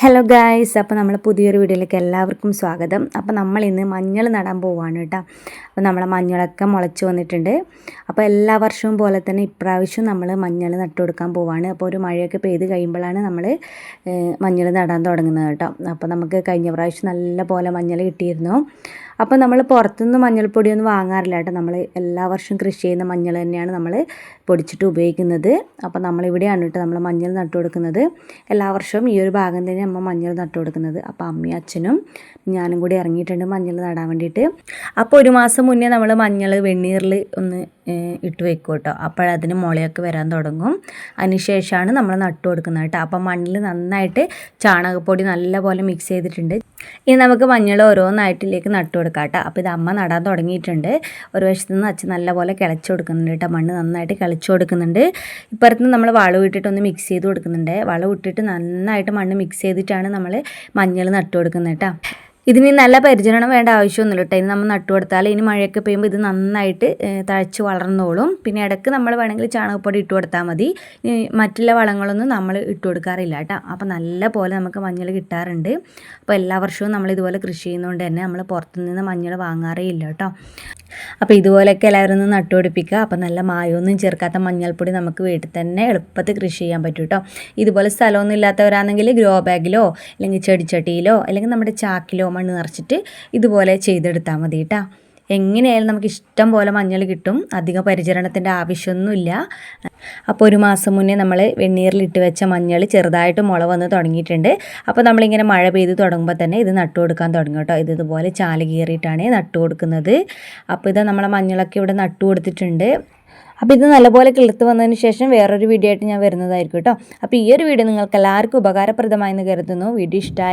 Hello guys, അപ്പോൾ നമ്മൾ പുതിയൊരു വീഡിയോയിലേക്ക് എല്ലാവർക്കും സ്വാഗതം. അപ്പോൾ നമ്മൾ ഇന്ന് മഞ്ഞൾ നടാൻ പോവുകയാണ് കേട്ടോ. അപ്പോൾ നമ്മളെ മഞ്ഞളൊക്കെ മുളച്ച് വന്നിട്ടുണ്ട്. അപ്പോൾ എല്ലാ വർഷവും പോലെ തന്നെ ഇപ്രാവശ്യം നമ്മൾ മഞ്ഞൾ നട്ടു കൊടുക്കാൻ പോവുകയാണ്. അപ്പോൾ ഒരു മഴയൊക്കെ പെയ്ത് കഴിയുമ്പോഴാണ് നമ്മൾ മഞ്ഞൾ നടാൻ തുടങ്ങുന്നത് കേട്ടോ. അപ്പോൾ നമുക്ക് കഴിഞ്ഞ പ്രാവശ്യം നല്ല പോലെ മഞ്ഞൾ കിട്ടിയിരുന്നു. അപ്പോൾ നമ്മൾ പുറത്തുനിന്ന് മഞ്ഞൾപ്പൊടിയൊന്നും വാങ്ങാറില്ല കേട്ടോ. നമ്മൾ എല്ലാ വർഷവും കൃഷി ചെയ്യുന്ന മഞ്ഞൾ തന്നെയാണ് നമ്മൾ പൊടിച്ചിട്ട് ഉപയോഗിക്കുന്നത്. അപ്പോൾ നമ്മളിവിടെയാണ് കേട്ടോ നമ്മൾ മഞ്ഞൾ നട്ടു കൊടുക്കുന്നത്. എല്ലാ വർഷവും ഈ ഒരു ഭാഗം തന്നെ അമ്മ മഞ്ഞൾ നട്ടു കൊടുക്കുന്നത്. അപ്പോൾ അമ്മയും അച്ഛനും ഞാനും കൂടി ഇറങ്ങിയിട്ടുണ്ട് മഞ്ഞൾ നടാൻ വേണ്ടിയിട്ട്. അപ്പോൾ ഒരു മാസം മുന്നേ നമ്മൾ മഞ്ഞൾ വെണ്ണീറിൽ ഒന്ന് ഇട്ട് വെക്കും കേട്ടോ. അപ്പോഴതിന് മുളയൊക്കെ വരാൻ തുടങ്ങും. അതിനുശേഷമാണ് നമ്മൾ നട്ടു കൊടുക്കുന്നത് കേട്ടോ. അപ്പം മണ്ണിൽ നന്നായിട്ട് ചാണകപ്പൊടി നല്ലപോലെ മിക്സ് ചെയ്തിട്ടുണ്ട്. ഇനി നമുക്ക് മഞ്ഞൾ ഓരോന്നായിട്ടിലേക്ക് നട്ടു കൊടുക്കാം കേട്ടോ. അപ്പോൾ ഇത് അമ്മ നടാൻ തുടങ്ങിയിട്ടുണ്ട്. ഒരു വശത്തു നിന്ന് അച്ഛൻ നല്ലപോലെ കിളച്ച് കൊടുക്കുന്നുണ്ട് കേട്ടോ. മണ്ണ് നന്നായിട്ട് കിളച്ച് കൊടുക്കുന്നുണ്ട്. ഇപ്പുറത്ത് നമ്മൾ വളം ഇട്ടിട്ടൊന്ന് മിക്സ് ചെയ്ത് കൊടുക്കുന്നുണ്ട്. വളം ഇട്ടിട്ട് നന്നായിട്ട് മണ്ണ് മിക്സ് ചെയ്തിട്ടാണ് നമ്മൾ മഞ്ഞൾ നട്ടു കൊടുക്കുന്നത് കേട്ടോ. ഇതിന് നല്ല പരിചരണം വേണ്ട ആവശ്യമൊന്നുമില്ല കേട്ടോ. ഇനി നമ്മൾ നട്ടു കൊടുത്താൽ ഇനി മഴയൊക്കെ പെയ്യുമ്പോൾ ഇത് നന്നായിട്ട് തഴച്ച് വളർന്നോളും. പിന്നെ ഇടയ്ക്ക് നമ്മൾ വേണമെങ്കിൽ ചാണകപ്പൊടി ഇട്ട് കൊടുത്താൽ മതി. മറ്റുള്ള വളങ്ങളൊന്നും നമ്മൾ ഇട്ട് കൊടുക്കാറില്ല കേട്ടോ. അപ്പോൾ നല്ല പോലെ നമുക്ക് മഞ്ഞൾ കിട്ടാറുണ്ട്. അപ്പോൾ എല്ലാ വർഷവും നമ്മൾ ഇതുപോലെ കൃഷി ചെയ്യുന്നതുകൊണ്ട് തന്നെ നമ്മൾ പുറത്തുനിന്ന് മഞ്ഞൾ വാങ്ങാറേ ഇല്ല കേട്ടോ. അപ്പോൾ ഇതുപോലെയൊക്കെ എല്ലാവരും ഒന്ന് നട്ടുപിടിപ്പിക്കുക. അപ്പോൾ നല്ല മായമൊന്നും ചേർക്കാത്ത മഞ്ഞൾപ്പൊടി നമുക്ക് വീട്ടിൽ തന്നെ എളുപ്പത്തിൽ കൃഷി ചെയ്യാൻ പറ്റും കേട്ടോ. ഇതുപോലെ സ്ഥലമൊന്നും ഇല്ലാത്തവരാണെങ്കിൽ ഗ്രോ ബാഗിലോ അല്ലെങ്കിൽ ചെടിച്ചട്ടിയിലോ അല്ലെങ്കിൽ നമ്മുടെ ചാക്കിലോ മണ്ണ് നിറച്ചിട്ട് ഇതുപോലെ ചെയ്തെടുത്താൽ മതി കേട്ടോ. എങ്ങനെയായാലും നമുക്ക് ഇഷ്ടം പോലെ മഞ്ഞൾ കിട്ടും. അധികം പരിചരണത്തിൻ്റെ ആവശ്യമൊന്നുമില്ല. അപ്പോൾ ഒരു മാസം മുന്നേ നമ്മൾ വെണ്ണീറിലിട്ട് വെച്ച മഞ്ഞൾ ചെറുതായിട്ട് മുള വന്ന് തുടങ്ങിയിട്ടുണ്ട്. അപ്പോൾ നമ്മളിങ്ങനെ മഴ പെയ്ത് തുടങ്ങുമ്പോൾ തന്നെ ഇത് നട്ടു കൊടുക്കാൻ തുടങ്ങും കേട്ടോ. ഇതുപോലെ ചാല് കീറിയിട്ടാണ് നട്ടു കൊടുക്കുന്നത്. അപ്പോൾ ഇത് നമ്മളെ മഞ്ഞളൊക്കെ ഇവിടെ നട്ടു കൊടുത്തിട്ടുണ്ട്. അപ്പോൾ ഇത് നല്ലപോലെ കിളുത്ത് വന്നതിന് ശേഷം വേറൊരു വീഡിയോ ആയിട്ട് ഞാൻ വരുന്നതായിരിക്കും കേട്ടോ. അപ്പോൾ ഈ ഒരു വീഡിയോ നിങ്ങൾക്ക് എല്ലാവർക്കും ഉപകാരപ്രദമായെന്ന് കരുതുന്നു. വീഡിയോ ഇഷ്ടമായി